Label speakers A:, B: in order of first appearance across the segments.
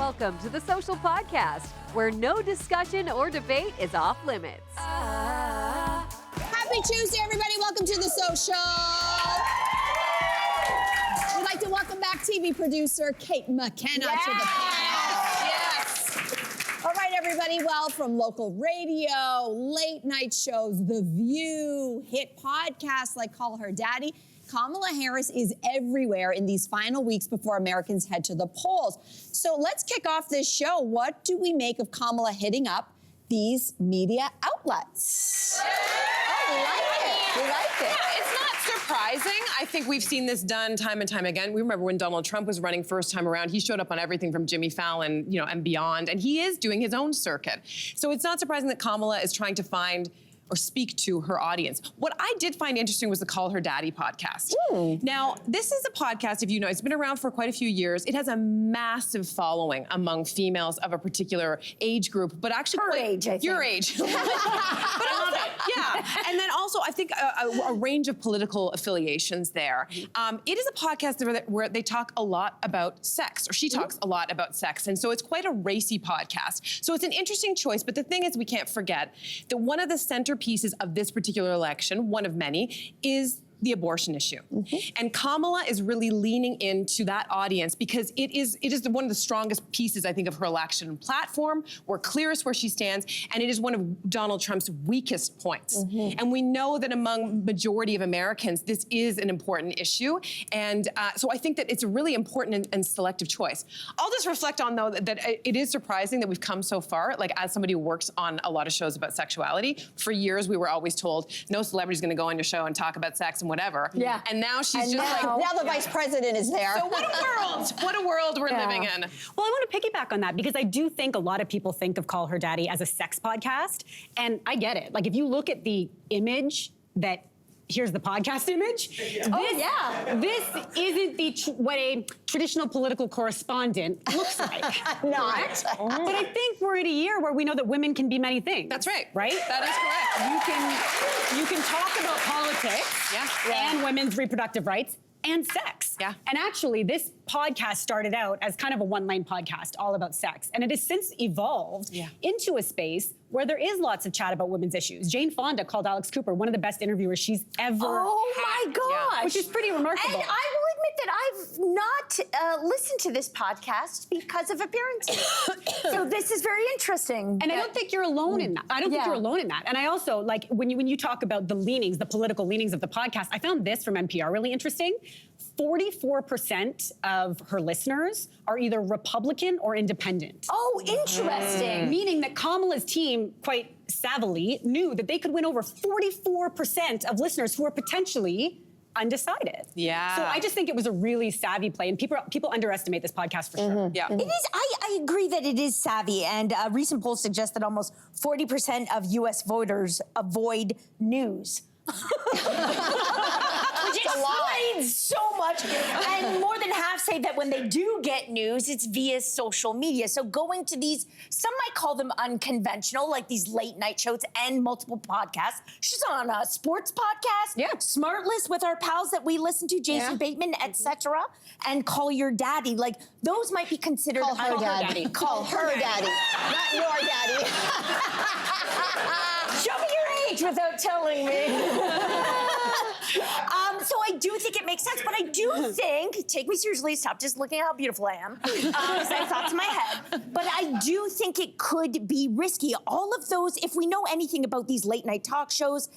A: Welcome to the Social Podcast, where no discussion or debate is off limits.
B: Happy Tuesday, everybody. Welcome to the Social. We'd like to welcome back TV producer Kate McKenna to the panel. Yes. All right, everybody. Well, from local radio, late night shows, The View, hit podcasts like Call Her Daddy, Kamala Harris is everywhere in these final weeks before Americans head to the polls. So let's kick off this show. What do we make of Kamala hitting up these media outlets? Oh, we like it. We like it.
C: Yeah, it's not surprising. I think we've seen this done time and time again. We remember when Donald Trump was running first time around, he showed up on everything from Jimmy Fallon, and beyond, and he is doing his own circuit. So it's not surprising that Kamala is trying to find or speak to her audience. What I did find interesting was the Call Her Daddy podcast. Now, this is a podcast, if you know, it's been around for quite a few years. It has a massive following among females of a particular age group, but actually
D: her age, I think.
C: Your age. But also, yeah. And then also, I think a range of political affiliations there. It is a podcast where they talk a lot about sex, or she talks a lot about sex. And so it's quite a racy podcast. So it's an interesting choice. But the thing is, we can't forget that one of the centerpieces of this particular election, one of many, is the abortion issue. And Kamala is really leaning into that audience because it is one of the strongest pieces, I think, of her election platform. We're clearest where she stands, and it is one of Donald Trump's weakest points. And we know that among majority of Americans, this is an important issue. And so I think that it's a really important and selective choice. I'll just reflect on, though, that it is surprising that we've come so far. Like, as somebody who works on a lot of shows about sexuality, for years we were always told, no celebrity's gonna go on your show and talk about sex and whatever.
B: Yeah.
C: And now she's
B: now the vice president is there.
C: So what a world. What a world we're living in.
D: Well, I want to piggyback on that because I do think a lot of people think of Call Her Daddy as a sex podcast. And I get it. Like, if you look at the image that, here's the podcast image. This isn't what a traditional political correspondent looks like.
B: Not.
D: But I think we're in a year where we know that women can be many things.
C: That's right.
D: Right?
C: That is correct.
D: You can talk about politics and women's reproductive rights and sex.
C: Yeah.
D: And actually, this podcast started out as kind of a one-line podcast all about sex. And it has since evolved into a space where there is lots of chat about women's issues. Jane Fonda called Alex Cooper one of the best interviewers she's ever had.
E: Oh my gosh.
D: Which is pretty remarkable.
E: And I will admit that I've not listened to this podcast because of appearances. So this is very interesting.
D: And I don't think you're alone in that. I don't think you're alone in that. And I also, like, when you talk about the leanings, the political leanings of the podcast, I found this from NPR really interesting. 44% of her listeners are either Republican or independent.
E: Oh, interesting.
D: Meaning that Kamala's team, quite savvily, knew that they could win over 44% of listeners who are potentially undecided.
C: Yeah.
D: So I just think it was a really savvy play, and people underestimate this podcast for sure.
C: Yeah.
E: It is, I agree that it is savvy, and a recent poll suggests that almost 40% of U.S. voters avoid news. Which explains so much. And more than half say that when they do get news, it's via social media. So going to these, some might call them unconventional, like these late night shows and multiple podcasts. She's on a sports podcast, Smartless with our pals that we listen to, Jason Bateman, etc. And Call Your Daddy. Like, those might be considered
B: Call Her Daddy. Call Her Daddy, not your daddy.
E: Show me your age without telling me. So I do think it makes sense, but I do think, take me seriously, stop just looking at how beautiful I am, because I have thoughts in my head, but I do think it could be risky. All of those, if we know anything about these late night talk shows,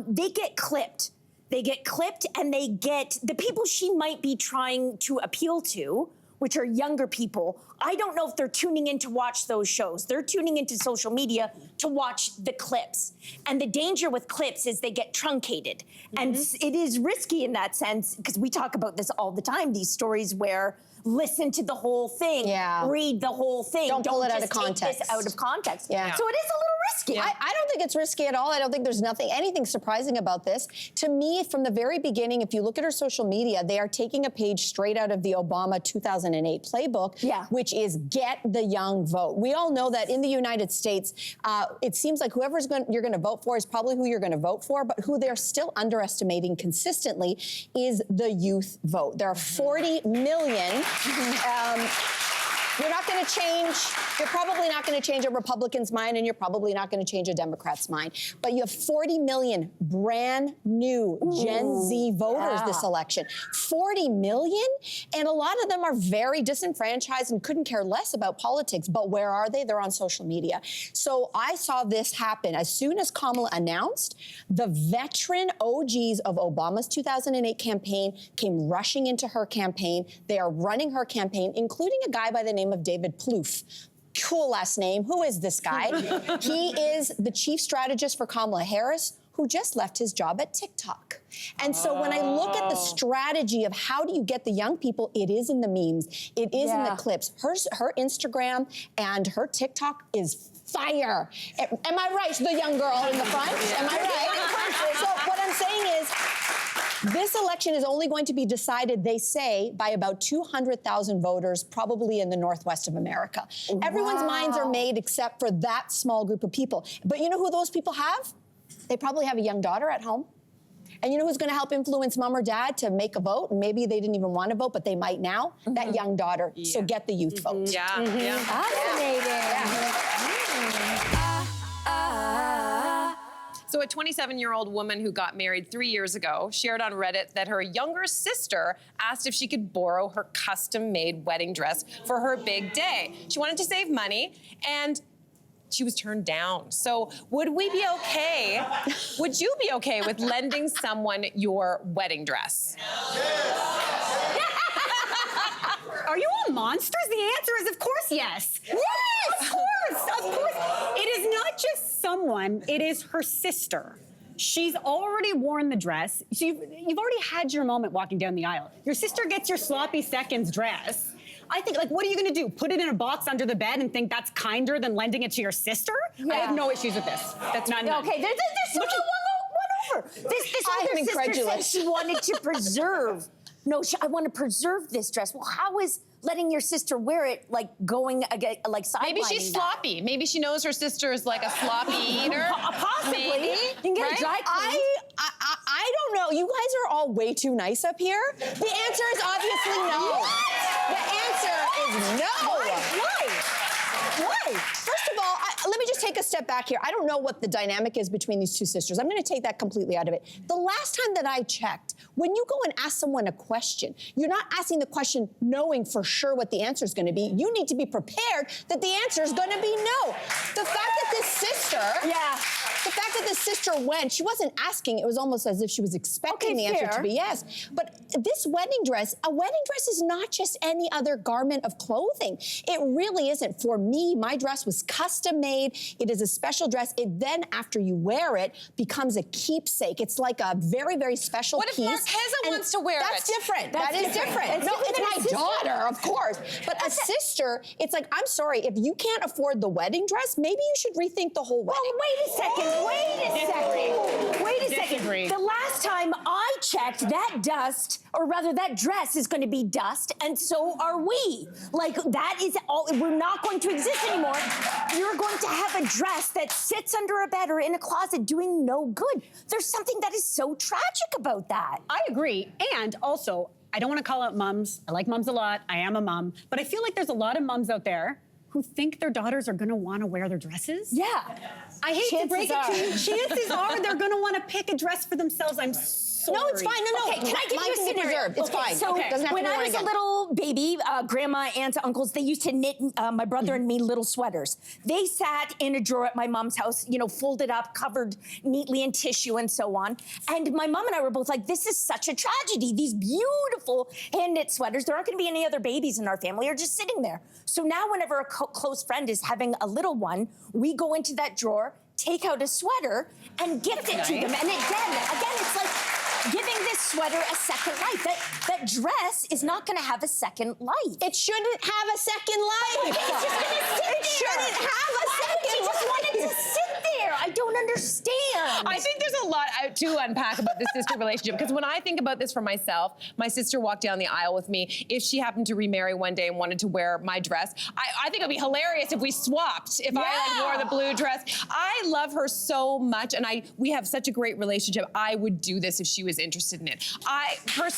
E: they get clipped. They get clipped, and they get the people she might be trying to appeal to, which are younger people. I don't know if they're tuning in to watch those shows. They're tuning into social media to watch the clips. And the danger with clips is they get truncated. And it is risky in that sense, because we talk about this all the time, these stories where listen to the whole thing, read the whole thing.
B: Don't pull it out of
E: just take
B: context.
E: this out of context.
B: Yeah.
E: So it is a little risky.
B: I don't think it's risky at all. I don't think there's anything surprising about this. To me, from the very beginning, if you look at her social media, they are taking a page straight out of the Obama 2008 playbook, which is get the young vote. We all know that in the United States, it seems like whoever's you're going to vote for is probably who you're going to vote for, but who they're still underestimating consistently is the youth vote. There are 40 million You're not going to change, you're probably not going to change a Republican's mind, and you're probably not going to change a Democrat's mind. But you have 40 million brand new Gen Z voters this election. 40 million? And a lot of them are very disenfranchised and couldn't care less about politics. But where are they? They're on social media. So I saw this happen. As soon as Kamala announced, the veteran OGs of Obama's 2008 campaign came rushing into her campaign. They are running her campaign, including a guy by the name of David Plouffe. Cool last name. Who is this guy? He is the chief strategist for Kamala Harris, who just left his job at TikTok. And so when I look at the strategy of how do you get the young people, it is in the memes, it is in the clips. Her Instagram and her TikTok is fire. Am I right, the young girl in the front? Am I right? So what I'm saying is, this election is only going to be decided, they say, by about 200,000 voters, probably in the Northwest of America. Everyone's minds are made except for that small group of people. But you know who those people have? They probably have a young daughter at home. And you know who's going to help influence mom or dad to make a vote? And maybe they didn't even want to vote, but they might now. That young daughter. So get the youth vote.
E: Fascinating.
C: So a 27-year-old woman who got married 3 years ago shared on Reddit that her younger sister asked if she could borrow her custom-made wedding dress for her big day. She wanted to save money, and she was turned down. So would we be okay? Would you be okay with lending someone your wedding dress?
D: Are you all monsters? The answer is, of course, yes. Yes, of course. It is not just someone, it is her sister. She's already worn the dress. So you've already had your moment walking down the aisle. Your sister gets your sloppy seconds dress. I think, like, what are you going to do? Put it in a box under the bed and think that's kinder than lending it to your sister? I have no issues with this. That's not none.
E: Okay, there's one over. This other sister said she wanted to preserve. No, I want to preserve this dress. Well, how is letting your sister wear it like going like sidelining?
C: Maybe she's sloppy. Maybe she knows her sister is like a sloppy eater.
E: Possibly.
C: Maybe.
E: You can get a dry clean.
B: I don't know. You guys are all way too nice up here. The answer is obviously no. The answer is no. Why? First of all, let me just take a step back here. I don't know what the dynamic is between these two sisters. I'm going to take that completely out of it. The last time that I checked, when you go and ask someone a question, you're not asking the question knowing for sure what the answer is going to be. You need to be prepared that the answer is going to be no. The fact that this sister went, she wasn't asking. It was almost as if she was expecting the answer to be yes. But this wedding dress, a wedding dress is not just any other garment of clothing. It really isn't. For me, my dress was custom made. It is a special dress. It then, after you wear it, becomes a keepsake. It's like a very, very special piece.
C: What if Marquesa wants to wear it?
B: That's different. That is different. No, it's my daughter, of course. But a sister, it's like, I'm sorry, if you can't afford the wedding dress, maybe you should rethink the whole wedding.
E: Well, wait a second. The last time I checked, that dust, or rather that dress is going to be dust, and so are we. Like, that is all, we're not going to exist anymore. You're going to have a dress that sits under a bed or in a closet doing no good. There's something that is so tragic about that.
D: I agree. And also, I don't want to call out mums. I like mums a lot. I am a mum. But I feel like there's a lot of mums out there who think their daughters are going to want to wear their dresses.
E: Yeah.
D: I hate to break it to you. Chances are they're going to want to pick a dress for themselves. I'm sorry.
B: No, it's fine. No.
E: Okay, can I give you a scenario?
B: It's fine.
E: So when I was a little baby, grandma, aunts, uncles, they used to knit my brother and me little sweaters. They sat in a drawer at my mom's house, folded up, covered neatly in tissue and so on. And my mom and I were both like, this is such a tragedy. These beautiful hand knit sweaters, there aren't going to be any other babies in our family, are just sitting there. So now whenever a close friend is having a little one, we go into that drawer, take out a sweater, and gift it to them. And again, it's like giving this sweater a second life. That dress is not going to have a second life.
B: It shouldn't have a second life.
E: It's just going to sit there.
B: It shouldn't have a second life.
E: She just wanted to sit there. I don't understand.
C: I think there's a lot to unpack about this sister relationship, because when I think about this for myself, my sister walked down the aisle with me. If she happened to remarry one day and wanted to wear my dress, I think it'd be hilarious if we swapped, if I wore the blue dress. I love her so much, and we have such a great relationship. I would do this if she was interested in it. I would.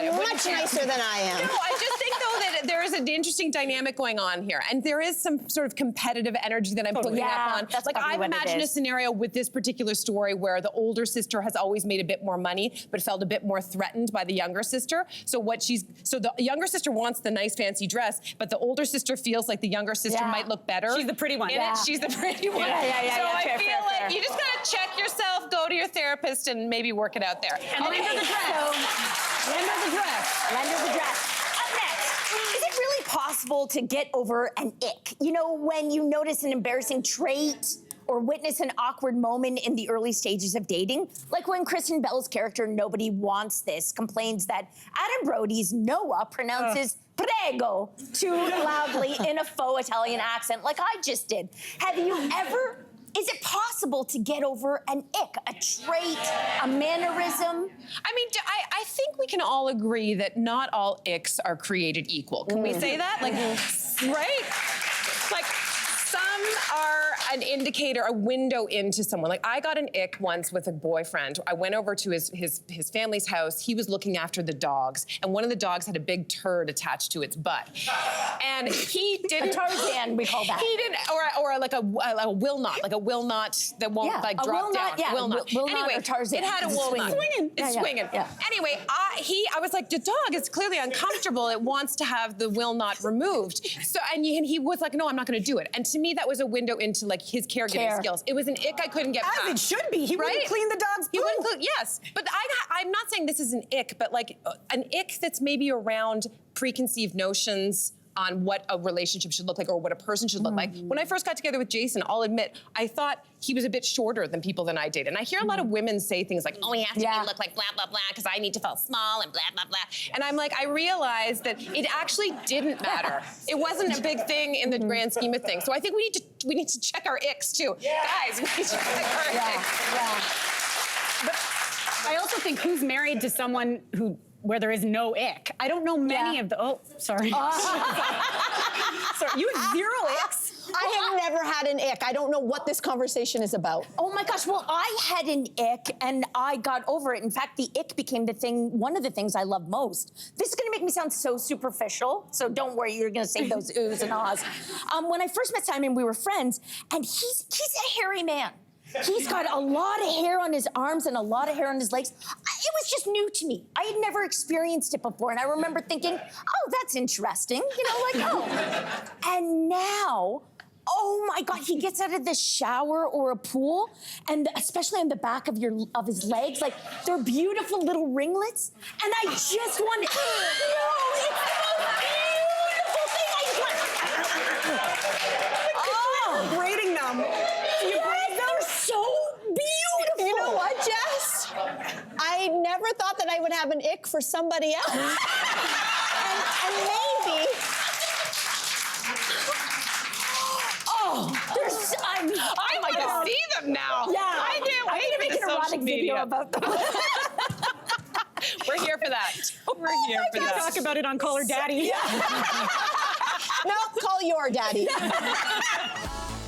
B: You're much nicer than I am.
C: No, I just think, though, that there is an interesting dynamic going on here, and there is some sort of competitive energy that I'm picking up on.
E: That's
C: like,
E: probably
C: I've
E: what it
C: imagined a
E: is.
C: scenario with this particular story where the older sister has always made a bit more money, but felt a bit more threatened by the younger sister. So the younger sister wants the nice fancy dress, but the older sister feels like the younger sister might look better.
D: She's the pretty one.
C: In it. She's the pretty one. So I feel like you just gotta check yourself, go to your therapist, and maybe work it out there.
D: And lend her the dress. Lend her the dress.
E: Lend her the dress. Up next, is it really possible to get over an ick? You know, when you notice an embarrassing trait or witness an awkward moment in the early stages of dating? Like when Kristen Bell's character, Nobody Wants This, complains that Adam Brody's Noah pronounces prego too loudly in a faux Italian accent, like I just did. Have you ever... Is it possible to get over an ick, a trait, a mannerism?
C: I mean, I think we can all agree that not all icks are created equal. Can we say that? Like, right? Like, some are an indicator, a window into someone. Like, I got an ick once with a boyfriend. I went over to his family's house. He was looking after the dogs, and one of the dogs had a big turd attached to its butt. And he didn't...
E: A Tarzan, we call that.
C: He didn't, or like a will not that won't drop down. Will not.
E: Anyway, or Tarzan.
C: It had a will not. It's swinging.
E: Yeah.
C: Anyway, I was like, the dog is clearly uncomfortable. It wants to have the will not removed. So, and he was like, no, I'm not going to do it. And to me, that was a window into like his caregiving skills. It was an ick I couldn't get past.
D: As it should be. He wouldn't clean the dog's poo.
C: He wouldn't clean, yes. But I'm not saying this is an ick, but like an ick that's maybe around preconceived notions on what a relationship should look like or what a person should look like. When I first got together with Jason, I'll admit, I thought he was a bit shorter than people that I dated. And I hear a lot of women say things like, oh, he has to look like blah, blah, blah, because I need to feel small and blah, blah, blah. And I'm like, I realized that it actually didn't matter. It wasn't a big thing in the grand scheme of things. So I think we need to check our icks too. Guys, we need to check our icks.
D: But I also think, who's married to someone where there is no ick? I don't know many of the... Oh, sorry. Sorry, you have zero icks?
B: I have never had an ick. I don't know what this conversation is about.
E: Oh my gosh, well, I had an ick and I got over it. In fact, the ick became one of the things I love most. This is gonna make me sound so superficial, so don't worry, you're gonna say those oohs and ahs. When I first met Simon, we were friends, and he's a hairy man. He's got a lot of hair on his arms and a lot of hair on his legs. It was just new to me. I had never experienced it before, and I remember thinking, oh, that's interesting, And now, oh my God, he gets out of the shower or a pool, and especially on the back of his legs, like they're beautiful little ringlets, and I just want to, no, it's the most beautiful thing.
D: Braiding them.
E: They're so beautiful.
B: You know what, Jess? I never thought that I would have an ick for somebody else. and maybe...
C: I want to see them now.
E: Yeah.
C: I can't wait
E: I'm gonna make
C: for
E: an
C: the
E: erotic
C: social
E: video
C: media.
E: about them.
C: We're here for that. We're here for that.
D: Talk about it on Call Her Daddy.
B: No, call your daddy.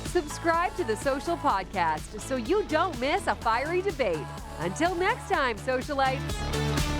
A: Subscribe to the Social Podcast so you don't miss a fiery debate. Until next time, socialites.